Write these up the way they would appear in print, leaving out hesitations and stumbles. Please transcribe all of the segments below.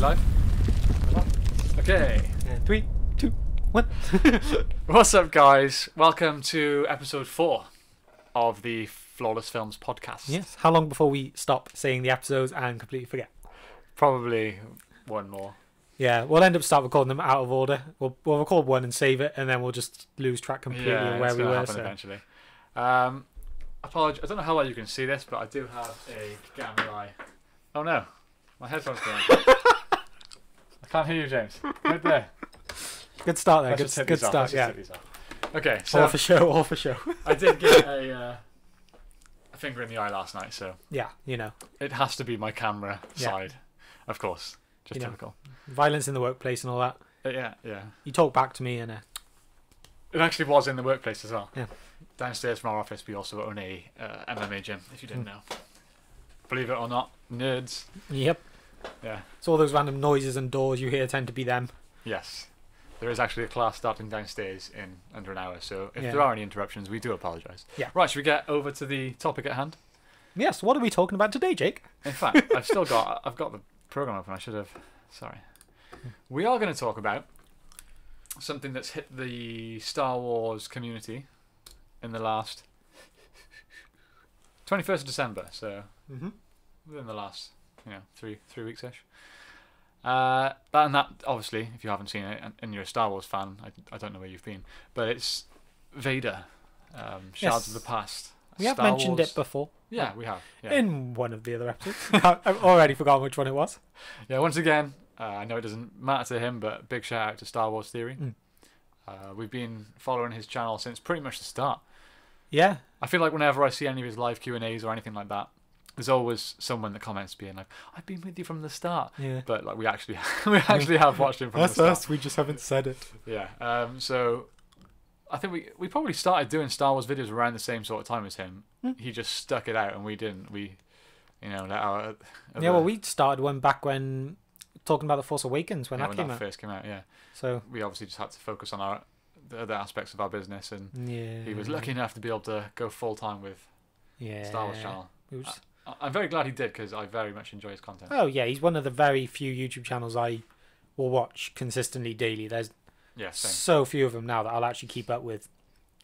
live? Okay. 3, 2, 1. What's up, guys? Welcome to episode 4 of the Flawless Films podcast. Yes. How long before we stop saying the episodes and completely forget? Probably one more. Yeah, we'll end up start recording them out of order. We'll record one and save it, and then we'll just lose track completely of where we were. Happen eventually. Apologies. I don't know how well you can see this, but I do have a gamma eye. Oh no, my headphones are on. I can't hear you, James. Right there. Good start there. Good start. Yeah. Okay, so all for show. All for show. I did get a finger in the eye last night, so yeah, you know, it has to be my camera side, of course. Just typical. Violence in the workplace and all that. Yeah. You talk back to me and it actually was in the workplace as well. Yeah. Downstairs from our office, we also own a MMA gym, if you didn't know. Believe it or not, nerds. Yep. Yeah. So all those random noises and doors you hear tend to be them. Yes. There is actually a class starting downstairs in under an hour, so if there are any interruptions, we do apologise. Yeah. Right, should we get over to the topic at hand? Yes. What are we talking about today, Jake? In fact, I've got the program open. I should have. Sorry. We are going to talk about something that's hit the Star Wars community in the last 21st of December, so within the last 3 weeks-ish. That obviously, if you haven't seen it and you're a Star Wars fan, I don't know where you've been, but it's Vader, Shards of the Past. We have mentioned it before. Yeah, we have. Yeah. In one of the other episodes. I've already forgotten which one it was. Yeah, once again, I know it doesn't matter to him, but big shout out to Star Wars Theory. We've been following his channel since pretty much the start. Yeah. I feel like whenever I see any of his live Q&As or anything like that, there's always someone that comments being like, I've been with you from the start. Yeah. But like we actually have watched him from the start. That's us, we just haven't said it. Yeah. So I think we probably started doing Star Wars videos around the same sort of time as him. He just stuck it out and we didn't. We let our well, we started one back when talking about the Force Awakens when that first came out. Yeah. So we obviously just had to focus on the other aspects of our business, and he was lucky enough to be able to go full time with Star Wars channel. I'm very glad he did because I very much enjoy his content. Oh yeah, he's one of the very few YouTube channels I will watch consistently daily. There's so few of them now that I'll actually keep up with,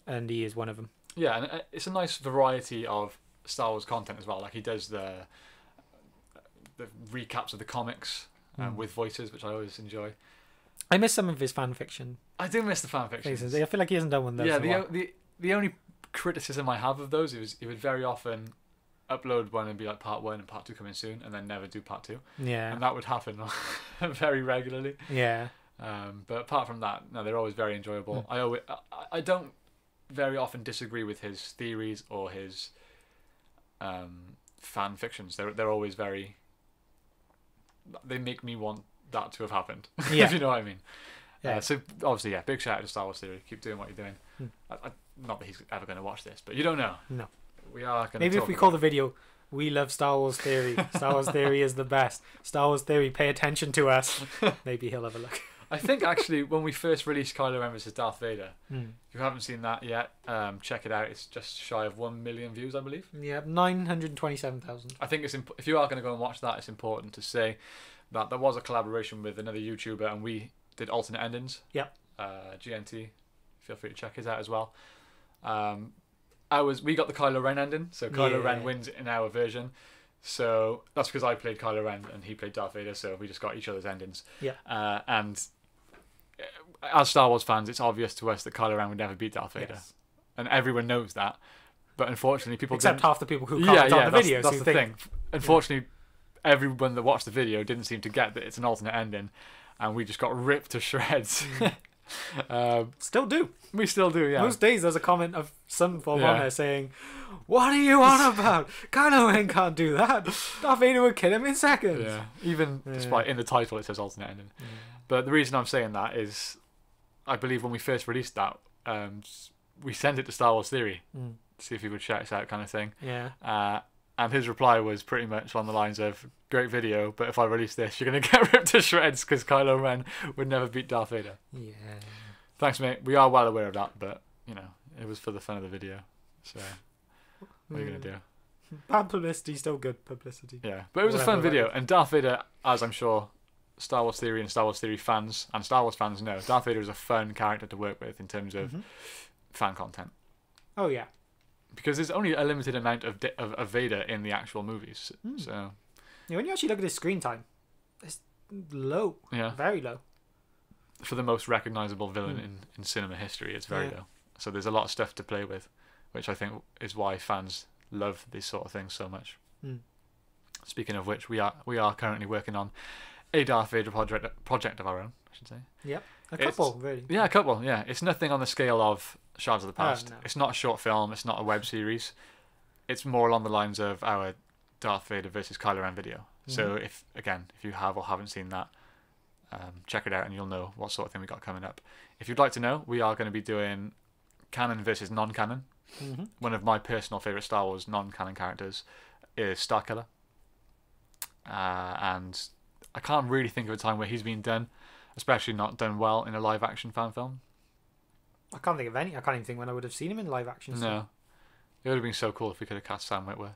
and he is one of them. Yeah, and it's a nice variety of Star Wars content as well. Like he does the recaps of the comics with voices, which I always enjoy. I miss some of his fan fiction. I do miss the fan fiction. I feel like he hasn't done one of those. Yeah, the only criticism I have of those is he would very often upload one and be like part 1 and part 2 coming soon, and then never do part 2. Yeah, and that would happen very regularly. Yeah. But apart from that, no, they're always very enjoyable. I don't very often disagree with his theories or his fan fictions. They're always very. They make me want that to have happened. Yeah. If you know what I mean. Yeah. So obviously, big shout out to Star Wars Theory. Keep doing what you're doing. Not that he's ever going to watch this, but you don't know. No. We are going to. Maybe if we call the video, "We love Star Wars Theory. Star Wars Theory is the best. Star Wars Theory, pay attention to us." Maybe he'll have a look. I think actually when we first released Kylo Ren vs Darth Vader, if you haven't seen that yet, check it out. It's just shy of 1 million views, I believe. Yeah, 927,000. I think if you are going to go and watch that, it's important to say that there was a collaboration with another YouTuber, and we did alternate endings. Yeah. GNT, feel free to check his out as well. We got the Kylo Ren ending, so Kylo Ren wins in our version. So that's because I played Kylo Ren and he played Darth Vader, so we just got each other's endings. Yeah. And as Star Wars fans, it's obvious to us that Kylo Ren would never beat Darth Vader, and everyone knows that. But unfortunately, people except half the people who comment on the videos. That's the thing. Unfortunately, everyone that watched the video didn't seem to get that it's an alternate ending, and we just got ripped to shreds. Still do. We still do, yeah. Most days there's a comment of some form on there saying, "What are you on about? Kylo Ren can't do that. Darth Vader would kill him in seconds." Yeah. Even despite in the title it says alternate ending. But the reason I'm saying that is, I believe when we first released that, we sent it to Star Wars Theory to see if he would shout us out, kind of thing. Yeah. And his reply was pretty much on the lines of, "Great video, but if I release this, you're going to get ripped to shreds because Kylo Ren would never beat Darth Vader." Yeah. Thanks, mate. We are well aware of that, but, it was for the fun of the video. So, what are you going to do? Bad publicity, still good publicity. Yeah, but it was a fun video. And Darth Vader, as I'm sure Star Wars Theory and Star Wars Theory fans and Star Wars fans know, Darth Vader is a fun character to work with in terms of fan content. Oh yeah, because there's only a limited amount of Vader in the actual movies. So yeah, when you actually look at his screen time, it's low. Yeah, very low. For the most recognizable villain in cinema history, it's very low. So there's a lot of stuff to play with, which I think is why fans love these sort of things so much. Speaking of which, we are currently working on a Darth Vader project of our own, I should say. Yep, a couple, really. Yeah, a couple. Yeah, it's nothing on the scale of Shards of the Past. No. It's not a short film. It's not a web series. It's more along the lines of our Darth Vader versus Kylo Ren video. So if you have or haven't seen that, check it out and you'll know what sort of thing we got coming up. If you'd like to know, we are going to be doing canon versus non-canon. One of my personal favourite Star Wars non-canon characters is Starkiller. And I can't really think of a time where he's been done, especially not done well in a live-action fan film. I can't think of any. I can't even think when I would have seen him in live action. No. It would have been so cool if we could have cast Sam Witwer.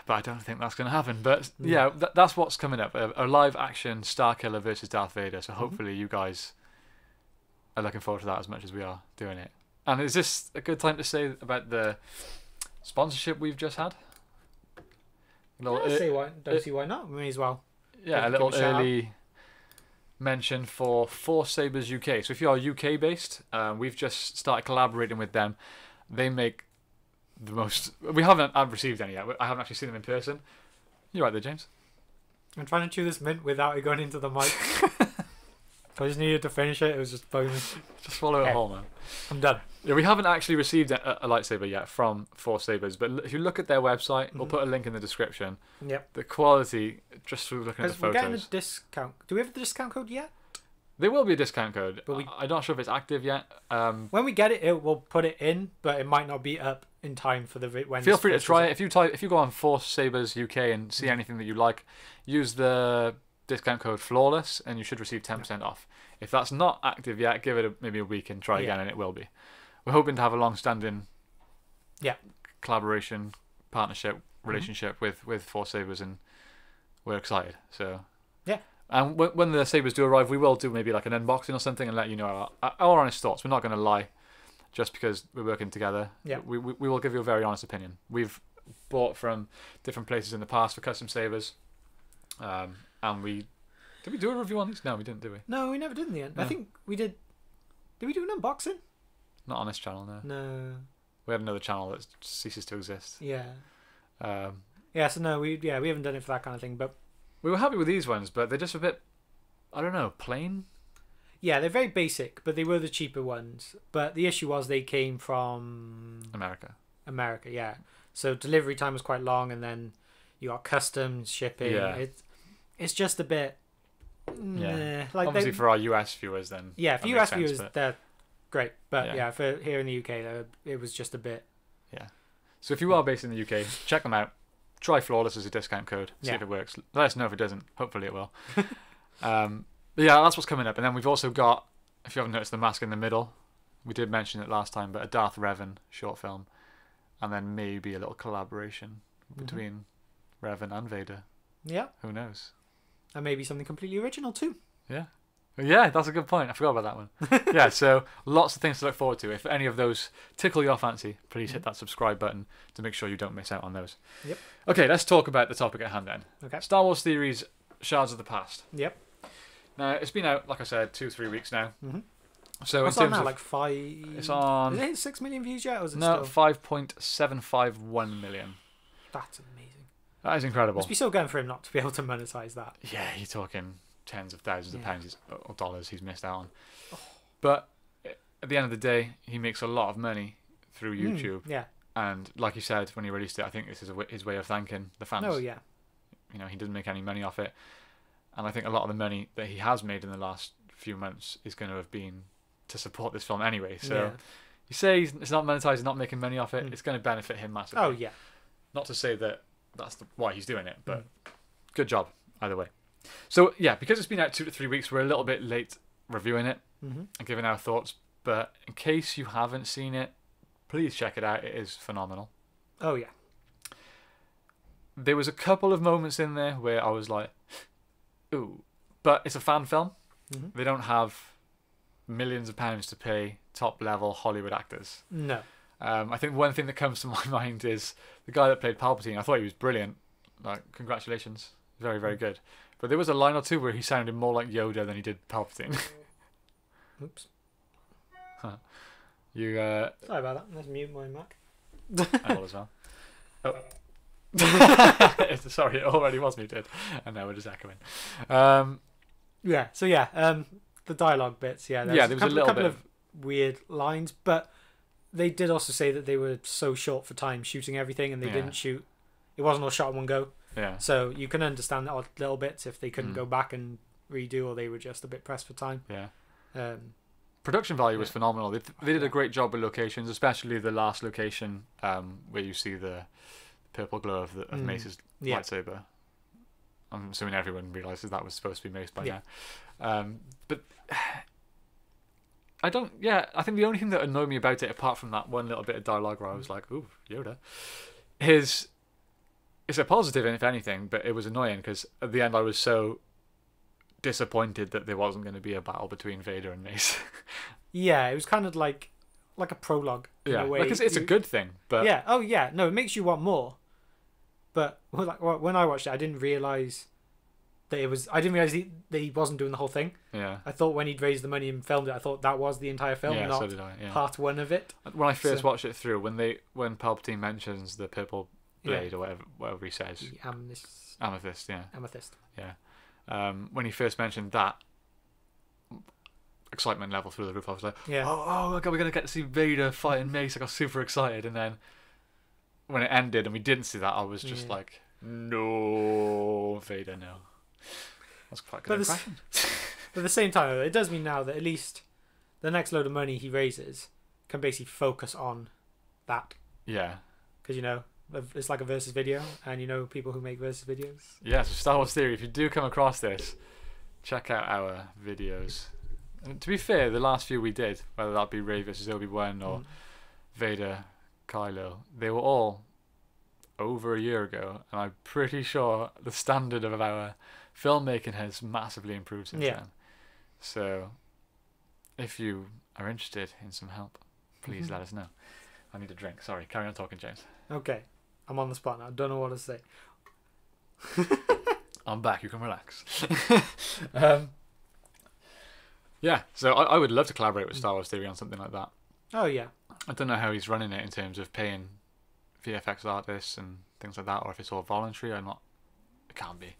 But I don't think that's going to happen. But yeah, that's what's coming up. A live-action Starkiller versus Darth Vader. So hopefully you guys are looking forward to that as much as we are doing it. And is this a good time to say about the sponsorship we've just had? Don't see why not. We may as well. Yeah, a little early mention for Forcesabers UK. So if you are UK based, we've just started collaborating with them. They make the most. We haven't received any yet. I haven't actually seen them in person. You're right there, James. I'm trying to chew this mint without it going into the mic. I just needed to finish it. It was just bonus. Just swallow it whole, man. I'm done. Yeah, we haven't actually received a lightsaber yet from Forcesabers, but if you look at their website, we'll put a link in the description. Yep. The quality, just through looking at the photos. We're getting a discount. Do we have the discount code yet? There will be a discount code, but I'm not sure if it's active yet. When we get it, we'll put it in, but it might not be up in time for the when. Feel free to try it. If you go on Forcesabers UK and see anything that you like, use the discount code Flawless, and you should receive 10% off. If that's not active yet, give it maybe a week and try again, and it will be. We're hoping to have a long-standing collaboration, partnership, relationship with Forcesabers, and we're excited. So yeah. And when the sabers do arrive, we will do maybe like an unboxing or something and let you know our honest thoughts. We're not going to lie just because we're working together. Yeah. We will give you a very honest opinion. We've bought from different places in the past for custom sabers, and did we do a review on these? No, we didn't, did we? No, we never did in the end. No. I think we did. Did we do an unboxing? Not on this channel, no. No. We have another channel that ceases to exist. Yeah. So no, we haven't done it for that kind of thing, but we were happy with these ones, but they're just a bit, I don't know, plain. Yeah, they're very basic, but they were the cheaper ones. But the issue was they came from America, yeah. So delivery time was quite long, and then you got customs shipping. Yeah. It's just a bit. Yeah. Like obviously for our US viewers, then. Yeah, for US viewers, they're great, but for here in the UK, it was just a bit. Yeah. So if you are based in the UK, check them out. Try Flawless as a discount code. See if it works. Let us know if it doesn't. Hopefully it will. But yeah, that's what's coming up. And then we've also got, if you haven't noticed, the mask in the middle. We did mention it last time, but a Darth Revan short film, and then maybe a little collaboration between Revan and Vader. Yeah. Who knows? And maybe something completely original too. Yeah. Yeah, that's a good point. I forgot about that one. Yeah, so lots of things to look forward to. If any of those tickle your fancy, please hit that subscribe button to make sure you don't miss out on those. Yep. Okay, let's talk about the topic at hand then. Okay. Star Wars Theories, Shards of the Past. Yep. Now, it's been out, like I said, 2-3 weeks now. So what's on now? Like 5... It's on... Is it 6 million views yet? Or is it no, still... 5.751 million. That's amazing. That is incredible. Must be so good for him not to be able to monetize that. Yeah, you're talking tens of thousands of pounds or dollars he's missed out on. But at the end of the day, he makes a lot of money through YouTube. Yeah. And like you said, when he released it, I think this is his way of thanking the fans. Oh, yeah. You know, he doesn't make any money off it. And I think a lot of the money that he has made in the last few months is going to have been to support this film anyway. So you say it's not monetized, he's not making money off it, it's going to benefit him massively. Oh, yeah. Not to say that that's why he's doing it, but good job either way. So, yeah, because it's been out 2 to 3 weeks, we're a little bit late reviewing it and giving our thoughts. But in case you haven't seen it, please check it out. It is phenomenal. Oh, yeah. There was a couple of moments in there where I was like, Ooh, but it's a fan film. Mm-hmm. They don't have millions of pounds to pay top level Hollywood actors. No. I think one thing that comes to my mind is the guy that played Palpatine. I thought he was brilliant. Like, congratulations, very very good. But there was a line or two where he sounded more like Yoda than he did Palpatine. Oops. Huh. You. Sorry about that. Let's mute my Mac. I will as well. Oh. Sorry, it already was muted, and now we're just echoing. Yeah. So yeah, the dialogue bits. Yeah. There was a little couple bit of weird lines, but they did also say that they were so short for time shooting everything, and they didn't shoot. It wasn't all shot in one go. Yeah. So you can understand that little bits if they couldn't go back and redo, or they were just a bit pressed for time. Yeah. Production value was phenomenal. They did a great job with locations, especially the last location where you see the purple glow of Mace's lightsaber. I'm assuming everyone realizes that was supposed to be Mace by now. But I don't. Yeah, I think the only thing that annoyed me about it, apart from that one little bit of dialogue where I was like, "Ooh, Yoda," is it's a positive, if anything, but it was annoying because at the end I was so disappointed that there wasn't going to be a battle between Vader and Mace. Yeah, it was kind of like a prologue. In a way. Like it's a good thing, but yeah, oh yeah, no, it makes you want more. But when I watched it, I didn't realize that it was. I didn't realize that he wasn't doing the whole thing. Yeah. I thought when he'd raised the money and filmed it, I thought that was the entire film, not so did I, part one of it. When I first watched it through, when Palpatine mentions the purple blade or whatever he says, amethyst, yeah. When he first mentioned that, excitement level through the roof. I was like, oh my god, we're gonna get to see Vader fighting Mace. I got super excited, and then when it ended and we didn't see that, I was just like, no, Vader, no. That's quite good impression. But at the same time, it does mean now that at least the next load of money he raises can basically focus on that. Yeah. Because, it's like a versus video, and people who make versus videos. Yeah, so Star Wars Theory, if you do come across this, check out our videos. And to be fair, the last few we did, whether that be Rey versus Obi-Wan or Vader, Kylo, they were all over a year ago, and I'm pretty sure the standard of our filmmaking has massively improved since then. So if you are interested in some help, please let us know. I need a drink. Sorry, carry on talking, James. Okay, I'm on the spot now. I don't know what to say. I'm back, you can relax. Yeah, so I would love to collaborate with Star Wars Theory on something like that. Oh yeah. I don't know how he's running it in terms of paying VFX artists and things like that, or if it's all voluntary or not. It can't be.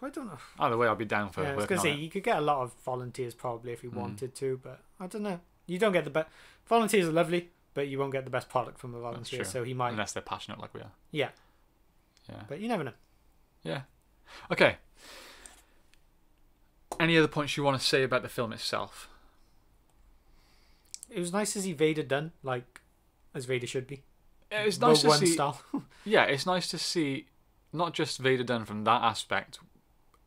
I don't know. Either way, I'll be down for I was going to say, you could get a lot of volunteers probably if you wanted to, but I don't know. You don't get the best. Volunteers are lovely, but you won't get the best product from a volunteer, so he might. Unless they're passionate like we are. Yeah. Yeah. But you never know. Yeah. Okay. Any other points you want to say about the film itself? It was nice to see Vader done, like, as Vader should be. It's nice to see. Style. Yeah, it's nice to see not just Vader done from that aspect,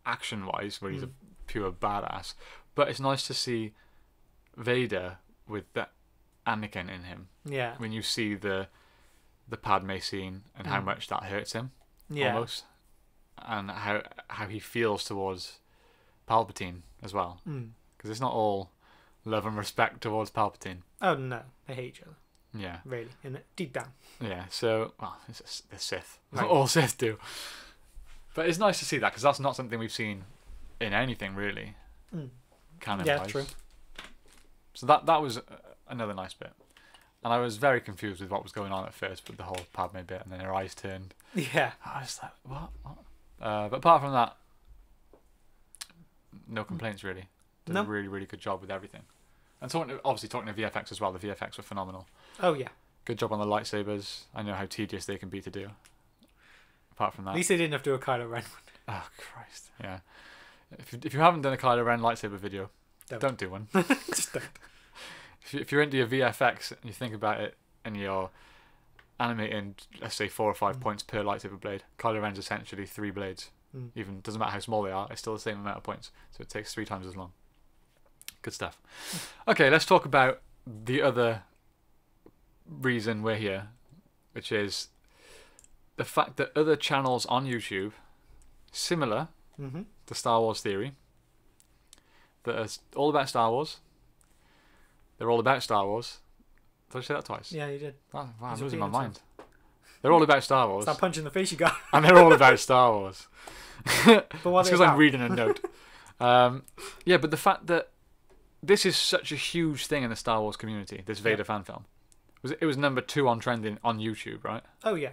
action-wise, where he's a pure badass, but it's nice to see Vader with that Anakin in him. Yeah. When you see the Padme scene and how much that hurts him, almost, and how he feels towards Palpatine as well, because it's not all love and respect towards Palpatine. Oh no, they hate each other. Yeah, really, deep down. Yeah, so it's the Sith. Right. All Sith do. But it's nice to see that because that's not something we've seen in anything really, canon-wise. Yeah, true. So that was another nice bit, and I was very confused with what was going on at first with the whole Padme bit, and then her eyes turned. Yeah, I was like, what? But apart from that, no complaints really. Did a really, really good job with everything. And obviously talking to VFX as well, the VFX were phenomenal. Oh yeah. Good job on the lightsabers. I know how tedious they can be to do. Apart from that. At least they didn't have to do a Kylo Ren one. Oh Christ, yeah. If you haven't done a Kylo Ren lightsaber video, don't do one. Just don't. If you're into your VFX and you think about it and you're animating, let's say 4 or 5 points per lightsaber blade, Kylo Ren's essentially 3 blades. Even doesn't matter how small they are, it's still the same amount of points. So it takes 3 times as long. Good stuff. Okay, let's talk about the other reason we're here, which is the fact that other channels on YouTube similar to the Star Wars theory that are all about Star Wars. They're all about Star Wars. Did I say that twice? Yeah, you did. Oh, wow, I'm losing my mind. They're all about Star Wars. Stop punching the face you got. And they're all about Star Wars. But That's because I'm reading a note. Yeah, but the fact that this is such a huge thing in the Star Wars community, this Vader fan film. It was number 2 on trending on YouTube, right? Oh, yeah.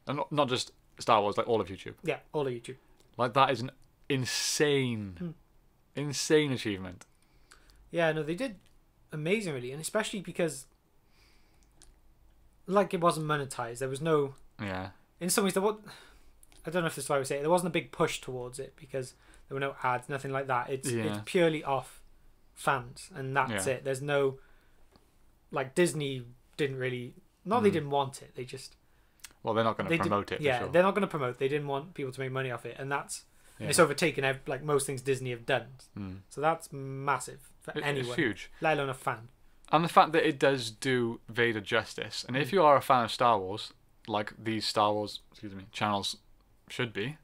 And not just Star Wars, like all of YouTube. Yeah, all of YouTube. Like, that is an insane achievement. Yeah, no, they did amazing, really. And especially because, like, it wasn't monetized. There was no... Yeah. In some ways, I don't know if this is why we say it. There wasn't a big push towards it because there were no ads, nothing like that. It's purely off fans, and that's it. There's no... Like, Disney didn't really... They didn't want it. They just... Well, they're not going to promote it, for sure. They're not going to promote. They didn't want people to make money off it, and that's... It's overtaken, like, most things Disney have done. So that's massive for anyone. It's huge. Let alone a fan. And the fact that it does do Vader justice. And if you are a fan of Star Wars, like these Star Wars channels should be,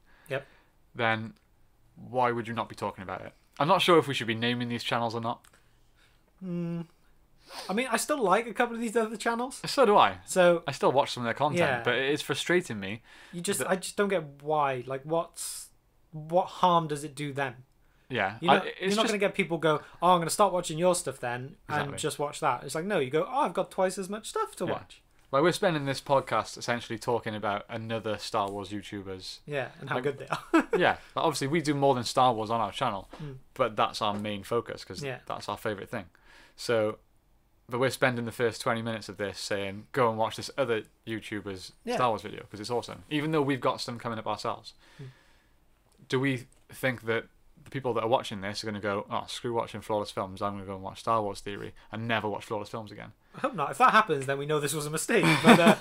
then why would you not be talking about it? I'm not sure if we should be naming these channels or not. I mean, I still like a couple of these other channels. So do I. So I still watch some of their content, but it is frustrating me. I just don't get why. Like, what harm does it do them? Yeah, you're not going to get people go, oh, I'm going to start watching your stuff then and just watch that. It's like, no, you go, oh, I've got twice as much stuff to watch. Like, we're spending this podcast essentially talking about another Star Wars YouTubers. Yeah, and how good they are. Yeah, like, obviously we do more than Star Wars on our channel, but that's our main focus because that's our favourite thing. So, but we're spending the first 20 minutes of this saying, go and watch this other YouTuber's Star Wars video because it's awesome. Even though we've got some coming up ourselves. Do we think that the people that are watching this are going to go, oh, screw watching Flawless Films, I'm going to go and watch Star Wars Theory and never watch Flawless Films again? I hope not. If that happens, then we know this was a mistake. But,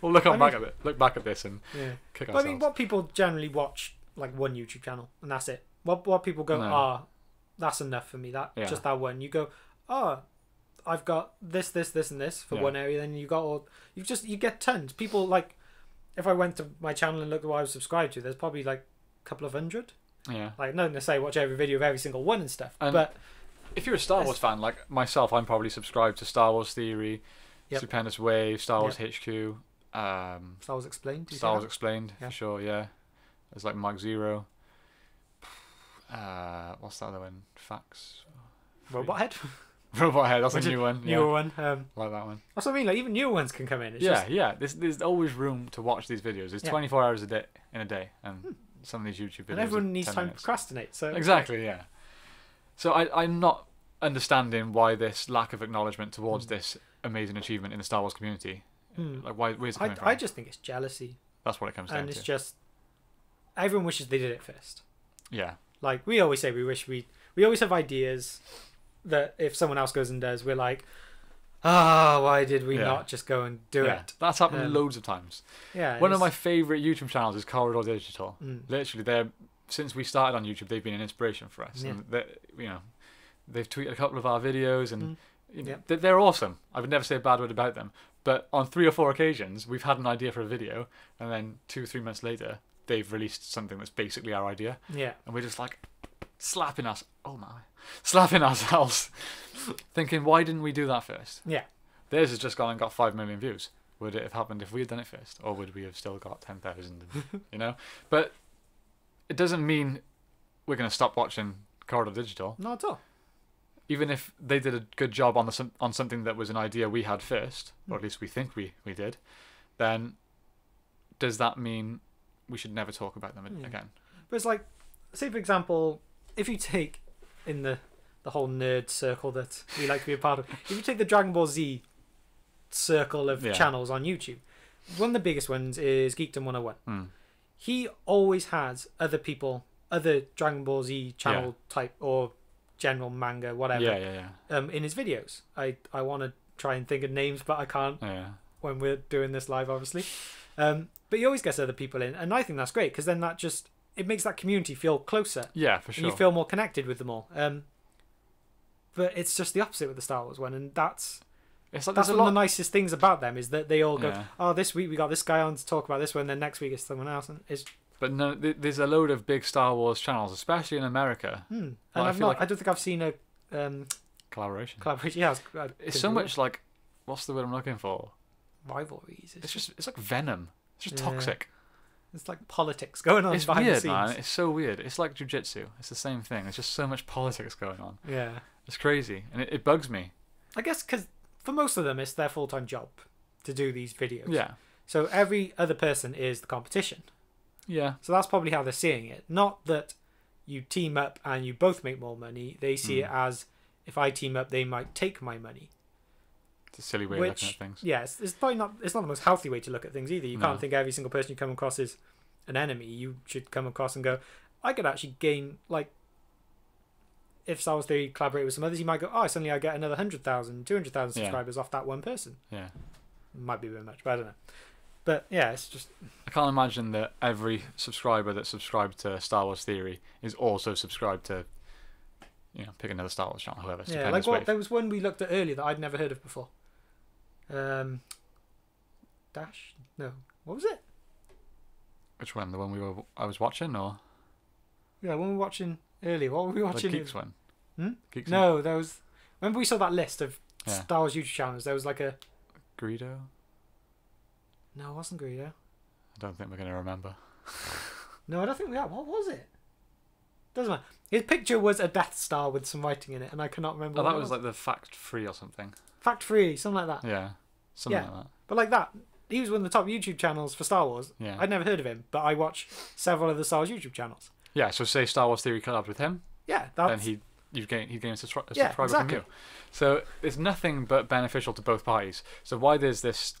we'll look back at this and kick ourselves. I mean, what people generally watch, like one YouTube channel, and that's it. What people go, that's enough for me. Just that one. You go, I've got this, and this for one area. Then you get tons. People, like, if I went to my channel and looked at what I was subscribed to, there's probably like a couple of hundred. Yeah. Like, not to say watch every video of every single one and stuff, but if you're a Star Wars fan, like myself, I'm probably subscribed to Star Wars Theory, Stupendous Wave, Star Wars HQ, Star Wars Explained. Star Wars Explained, for sure. Yeah, there's like Mark Zero. What's the other one? Facts. Robot Head. Robot Head. That's a new one. Newer one. Like that one. That's what I mean. Like, even newer ones can come in. It's There's always room to watch these videos. There's 24 hours in a day, and some of these YouTube videos. And everyone needs time to procrastinate. So exactly, yeah. So I'm not understanding why this lack of acknowledgement towards this amazing achievement in the Star Wars community. Like, where's it coming from? I just think it's jealousy. That's what it comes down to. And it's just everyone wishes they did it first. Yeah. Like, we always say, we always have ideas that if someone else goes and does, we're like, why did we not just go and do it? That's happened loads of times. Yeah. One of my favourite YouTube channels is Corridor Digital. Literally, since we started on YouTube, they've been an inspiration for us. And they've tweeted a couple of our videos, and they're awesome. I would never say a bad word about them. But on 3 or 4 occasions, we've had an idea for a video, and then 2-3 months later, they've released something that's basically our idea. Yeah. And we're just like slapping ourselves, thinking, why didn't we do that first? Yeah. Theirs has just gone and got 5 million views. Would it have happened if we had done it first, or would we have still got 10,000? You know, but it doesn't mean we're going to stop watching Corridor Digital. Not at all. Even if they did a good job on something that was an idea we had first, or at least we think we did, then does that mean we should never talk about them again? But it's like, say for example, if you take in the whole nerd circle that we like to be a part of, if you take the Dragon Ball Z circle of channels on YouTube, one of the biggest ones is Geekdom 101. He always has other people, other Dragon Ball Z channel type or general manga, whatever, in his videos. I want to try and think of names, but I can't when we're doing this live, obviously. But he always gets other people in, and I think that's great because then it makes that community feel closer. Yeah, for sure. And you feel more connected with them all. But it's just the opposite with the Star Wars one, and that's one of the nicest things about them is that they all go, this week we got this guy on to talk about this one, then next week it's someone else, and But no, there's a load of big Star Wars channels, especially in America. And I don't think I've seen a collaboration. Yeah, it's so much like, what's the word I'm looking for? Rivalries. It's like venom. It's just toxic. It's like politics going on behind the scenes. Man. It's so weird. It's like jiu-jitsu. It's the same thing. There's just so much politics going on. Yeah. It's crazy, and it bugs me. I guess because for most of them, it's their full-time job to do these videos. Yeah. So every other person is the competition. Yeah. So that's probably how they're seeing it. Not that you team up and you both make more money. They see it as, if I team up, they might take my money. It's a silly way of looking at things. Yeah, it's probably not. It's not the most healthy way to look at things either. You can't think every single person you come across is an enemy. You should come across and go, I could actually gain, like, if Star Wars Theory collaborate with some others, you might go, oh, suddenly I get another 100,000, 200,000 subscribers off that one person. Yeah. Might be a bit much, but I don't know. But yeah, it's just... I can't imagine that every subscriber that's subscribed to Star Wars Theory is also subscribed to, pick another Star Wars channel, whoever. Yeah, like there was one we looked at earlier that I'd never heard of before. Dash? No. What was it? Which one? The one I was watching, or? Yeah, one we were watching earlier. What were we watching? The Geeks one. Geeks no, there was... Remember we saw that list of Star Wars YouTube channels? There was like a... Greedo? No, it wasn't Greedo. I don't think we're going to remember. No, I don't think we are. What was it? Doesn't matter. His picture was a Death Star with some writing in it, and I cannot remember. Oh, that was like the Fact Free or something. Fact Free, something like that. Yeah, something like that. But like that, he was one of the top YouTube channels for Star Wars. Yeah. I'd never heard of him, but I watch several of the Star Wars YouTube channels. Yeah, so say Star Wars Theory collabed with him. Yeah, then he'd gain a subscriber from you. So it's nothing but beneficial to both parties. So why there's this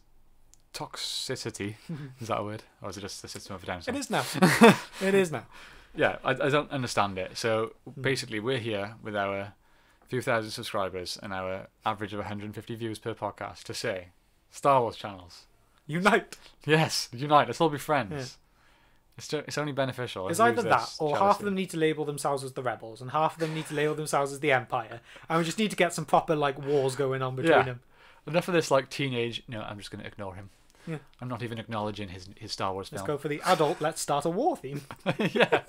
toxicity, is that a word, or is it just the system of a downside? It is now. It is now. Yeah, I don't understand it. So basically, we're here with our few thousand subscribers and our average of 150 views per podcast to say, Star Wars channels, unite. Yes, unite. Let's all be friends. Yeah. It's only beneficial. It's either that, or half of them need to label themselves as the rebels, and half of them need to label themselves as the Empire, and we just need to get some proper wars going on between them. Enough of this teenage. No, I'm just going to ignore him. Yeah. I'm not even acknowledging his Star Wars film. Let's go for the adult, let's start a war theme. Yeah.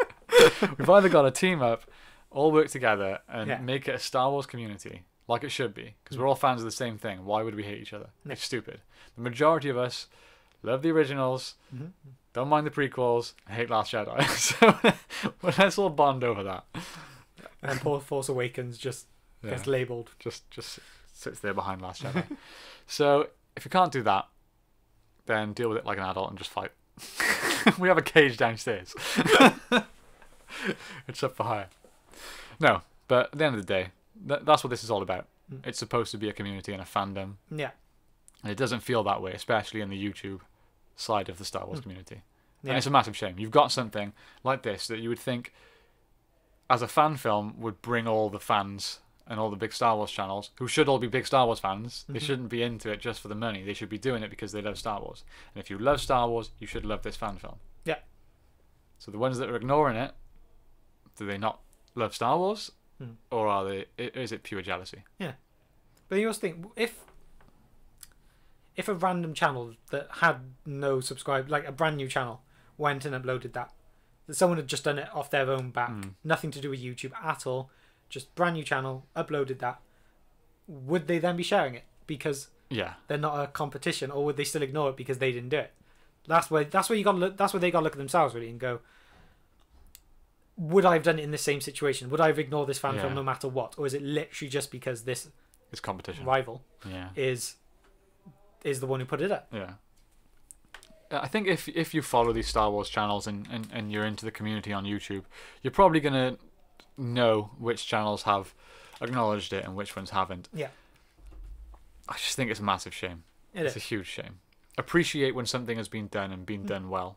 We've either got to team up, all work together, and make it a Star Wars community, like it should be, because we're all fans of the same thing. Why would we hate each other? No. It's stupid. The majority of us love the originals, don't mind the prequels, and hate Last Jedi. So let's all bond over that. And poor Force Awakens just gets labelled. Just sits there behind Last Jedi. So if you can't do that, then deal with it like an adult and just fight. We have a cage downstairs. It's up for hire. No, but at the end of the day, that's what this is all about. It's supposed to be a community and a fandom. Yeah. And it doesn't feel that way, especially in the YouTube side of the Star Wars community. Yeah. And it's a massive shame. You've got something like this that you would think, as a fan film, would bring all the fans and all the big Star Wars channels, who should all be big Star Wars fans. They shouldn't be into it just for the money. They should be doing it because they love Star Wars. And if you love Star Wars, you should love this fan film. Yeah. So the ones that are ignoring it, do they not love Star Wars? Or is it pure jealousy? Yeah. But you also think, if a random channel that had no subscribe, like a brand new channel, went and uploaded that someone had just done it off their own back, nothing to do with YouTube at all, just brand new channel, uploaded that, would they then be sharing it because they're not a competition, or would they still ignore it because they didn't do it? That's where you got to look. That's where they got to look at themselves really and go, would I have done it in the same situation? Would I have ignored this fan film no matter what, or is it literally just because this competition rival is the one who put it up? Yeah. I think if you follow these Star Wars channels and you're into the community on YouTube, you're probably going to know which channels have acknowledged it and which ones haven't. Yeah. I just think it's a massive shame. It's a huge shame. Appreciate when something has been done and been done well.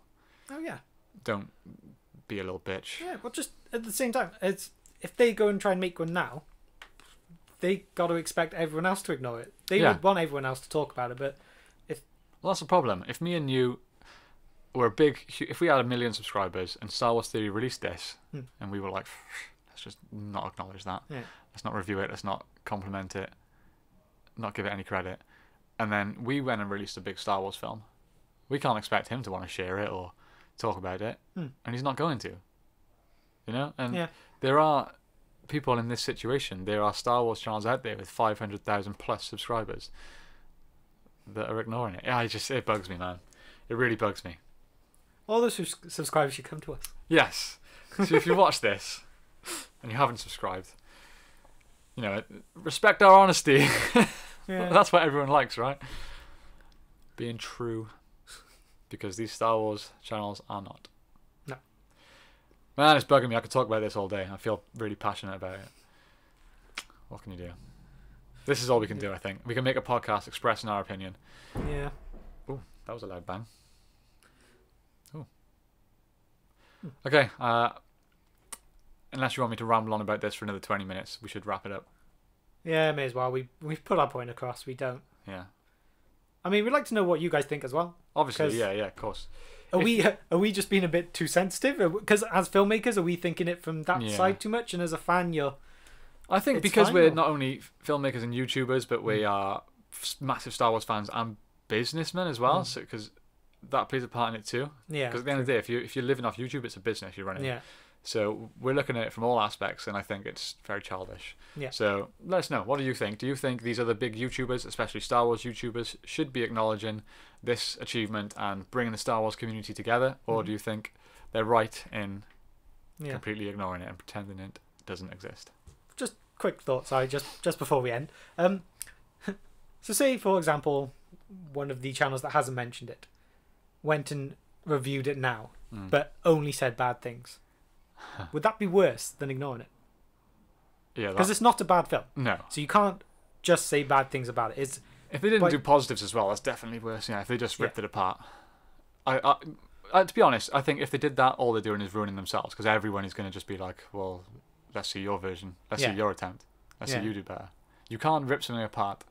Oh, yeah. Don't be a little bitch. Yeah, well, just at the same time, if they go and try and make one now, they got to expect everyone else to ignore it. They would want everyone else to talk about it, but well, that's the problem. If me and you were if we had 1 million subscribers and Star Wars Theory released this, and we were like, let's just not acknowledge that. Yeah. Let's not review it. Let's not compliment it. Not give it any credit. And then we went and released a big Star Wars film. We can't expect him to want to share it or talk about it, and he's not going to. You know, and Yeah. there are people in this situation. There are Star Wars channels out there with 500,000 plus subscribers that are ignoring it. Yeah, it bugs me, man. It really bugs me. All those subscribers should come to us. Yes. So if you watch this and you haven't subscribed, you know, respect our honesty. Yeah. That's what everyone likes, right? Being true. Because these Star Wars channels are not. No. Man, it's bugging me. I could talk about this all day. I feel really passionate about it. What can you do? This is all we can do, I think. We can make a podcast expressing our opinion. Yeah. Oh, that was a loud bang. Oh. Okay. Unless you want me to ramble on about this for another 20 minutes, we should wrap it up. Yeah, may as well. We've put our point across. We don't. Yeah. I mean, we'd like to know what you guys think as well. Obviously, yeah, of course. Are we just being a bit too sensitive? Because as filmmakers, are we thinking it from that side too much? And as a fan, I think because we're not only filmmakers and YouTubers, but we are massive Star Wars fans and businessmen as well. So because that plays a part in it too. Yeah. Because at the end of the day, if you're living off YouTube, it's a business you're running. Yeah. So we're looking at it from all aspects, and I think it's very childish. Yeah. So let us know. What do you think? Do you think these other big YouTubers, especially Star Wars YouTubers, should be acknowledging this achievement and bringing the Star Wars community together, or do you think they're right in completely ignoring it and pretending it doesn't exist? Just quick thoughts. Just before we end. So say, for example, one of the channels that hasn't mentioned it went and reviewed it now, but only said bad things. Would that be worse than ignoring it? Yeah, because it's not a bad film. No. So you can't just say bad things about it. If they didn't do positives as well, that's definitely worse. Yeah, if they just ripped it apart. To be honest, I think if they did that, all they're doing is ruining themselves, because everyone is going to just be like, well, let's see your version. Let's see your attempt. Let's see you do better. You can't rip something apart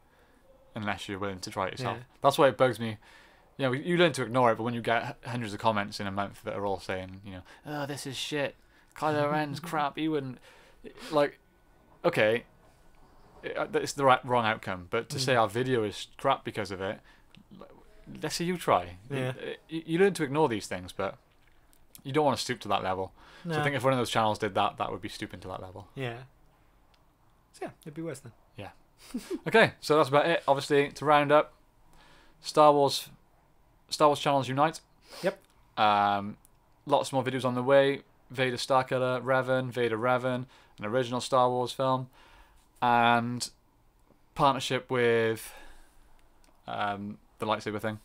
unless you're willing to try it yourself. Yeah. That's why it bugs me. You know, you learn to ignore it, but when you get hundreds of comments in a month that are all saying, you know, oh, this is shit, Kylo Ren's crap, you wouldn't... Like, okay, it's the wrong outcome, but to say our video is crap because of it, let's see you try. Yeah. You learn to ignore these things, but you don't want to stoop to that level. No. So I think if one of those channels did that, that would be stooping to that level. Yeah. So yeah, it'd be worse then. Yeah. Okay, so that's about it. Obviously, to round up, Star Wars channels unite. Yep. Lots more videos on the way. Vader Starkiller, Vader Revan, an original Star Wars film, and partnership with the lightsaber thing.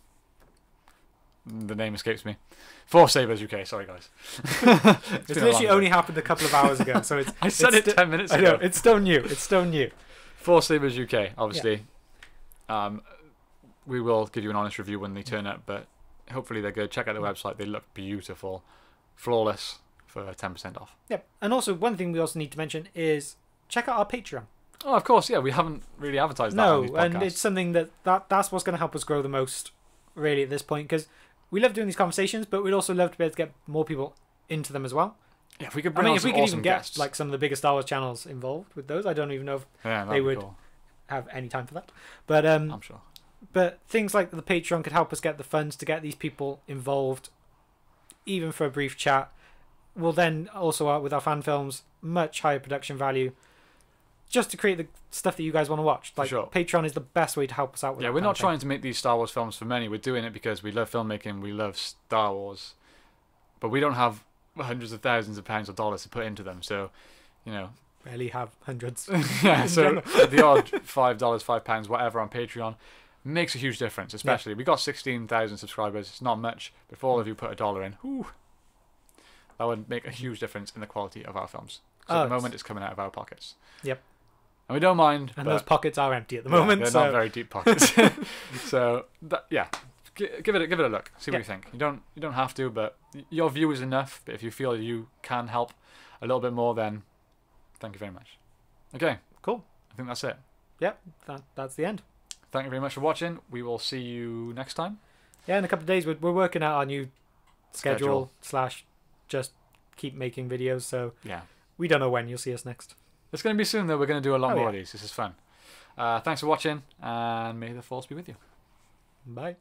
The name escapes me. Forcesabers UK. Sorry, guys. It's literally only happened a couple of hours ago, so it's. I said it 10 minutes ago. I know, it's still new. It's still new. Forcesabers UK, obviously. Yeah. We will give you an honest review when they turn up, but hopefully they're good. Check out the website. They look beautiful, flawless, for 10% off. Yep. And also, one thing we also need to mention is check out our Patreon. Oh, of course, yeah. We haven't really advertised that on these podcasts. And it's something that's what's going to help us grow the most, really, at this point, because we love doing these conversations, but we'd also love to be able to get more people into them as well. Yeah, if we could bring on some awesome guests. Get like some of the biggest Star Wars channels involved with those, I don't even know if they would have any time for that. But I'm sure. But things like the Patreon could help us get the funds to get these people involved, even for a brief chat. We'll then also, with our fan films, much higher production value, just to create the stuff that you guys want to watch. Like, sure. Patreon is the best way to help us out with that. Yeah, we're not trying to make these Star Wars films for money. We're doing it because we love filmmaking, we love Star Wars. But we don't have hundreds of thousands of pounds or dollars to put into them. So, you know... Barely have hundreds. Yeah, so the odd $5, £5, whatever on Patreon makes a huge difference, especially. We got 16,000 subscribers. It's not much, but if all of you put $1 in, whew, that would make a huge difference in the quality of our films. So at the moment, it's coming out of our pockets. Yep. And we don't mind. And those pockets are empty at the moment. They're not very deep pockets. So yeah, give it a look. See what you think. You don't have to, but your view is enough. But if you feel you can help a little bit more, then thank you very much. Okay. Cool. I think that's it. Yep. That's the end. Thank you very much for watching. We will see you next time. Yeah, in a couple of days. We're working out our new schedule / just keep making videos. So yeah, we don't know when you'll see us next. It's going to be soon, though. We're going to do a lot more of these. This is fun. Thanks for watching, and may the Force be with you. Bye.